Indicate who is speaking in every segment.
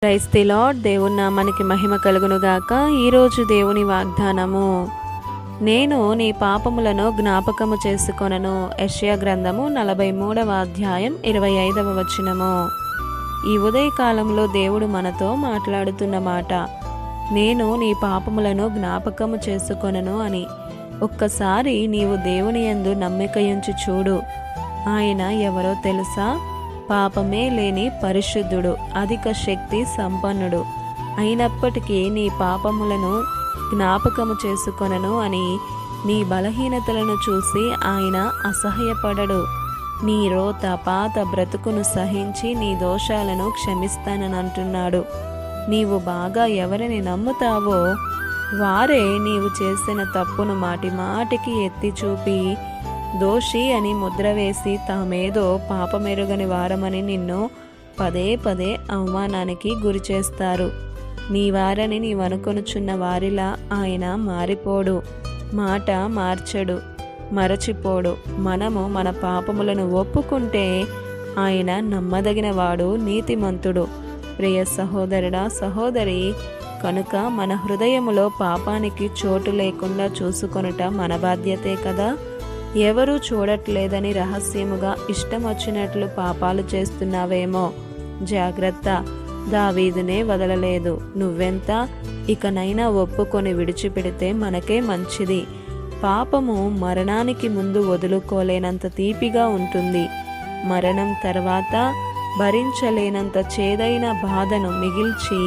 Speaker 1: Praise the lord. దేవుని నామానికి మహిమ కలుగునుగాక. ఈరోజు దేవుని వాగ్దానము, నేను నీ పాపములను జ్ఞాపకము చేసుకొనను. యెషయా గ్రంథము 43వ అధ్యాయం 25వ వచనము. ఈ ఉదయకాలంలో దేవుడు మనతో మాట్లాడుతున్న మాట, నేను నీ పాపములను జ్ఞాపకము చేసుకొనను అని. ఒక్కసారి నీవు దేవుని యందు నమ్మికయుంచి చూడు. ఆయన ఎవరో తెలుసా? పాపమే లేని పరిశుద్ధుడు, అధిక శక్తి సంపన్నుడు. అయినప్పటికీ నీ పాపములను జ్ఞాపకము చేసుకొనను అని. నీ బలహీనతలను చూసి ఆయన అసహ్యపడడు. నీ రోత పాత బ్రతుకును సహించి నీ దోషాలను క్షమిస్తానని. నీవు బాగా ఎవరిని నమ్ముతావో వారే నీవు చేసిన తప్పును మాటి మాటికి ఎత్తి చూపి దోషి అని ముద్ర వేసి తామేదో పాపమెరుగని వారమని నిన్ను పదే పదే అవమానానికి గురి చేస్తారు. నీ వారని నీవనుకొనుచున్న వారిలా ఆయన మారిపోడు, మాట మార్చడు, మరచిపోడు. మనము మన పాపములను ఒప్పుకుంటే ఆయన నమ్మదగిన వాడు, నీతిమంతుడు. ప్రియ సహోదరుడా, సహోదరి, కనుక మన హృదయములో పాపానికి చోటు లేకుండా చూసుకొనుట మన బాధ్యతే కదా. ఎవరూ చూడట్లేదని రహస్యముగా ఇష్టం వచ్చినట్లు పాపాలు చేస్తున్నావేమో, జాగ్రత్త. దావీదునే వదలలేదు. నువ్వెంత? ఇకనైనా ఒప్పుకొని విడిచిపెడితే మనకే మంచిది. పాపము మరణానికి ముందు వదులుకోలేనంత తీపిగా ఉంటుంది. మరణం తర్వాత భరించలేనంత చేదైన బాధను మిగిల్చి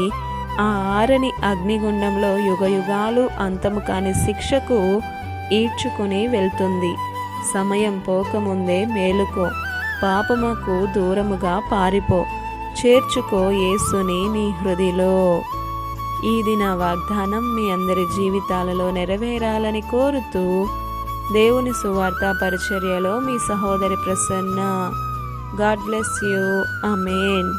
Speaker 1: ఆ ఆరని అగ్నిగుండంలో యుగయుగాలు అంతము కాని శిక్షకు ఈడ్చుకుని వెళ్తుంది. సమయం పోకముందే మేలుకో, పాపముకు దూరముగా పారిపో, చేర్చుకో యేసుని నీ హృదిలో. ఇది నా వాగ్దానం మీ అందరి జీవితాలలో నెరవేరాలని కోరుతూ, దేవుని సువార్త పరిచర్యలో మీ సహోదరి Prasanna. God bless you. Amen.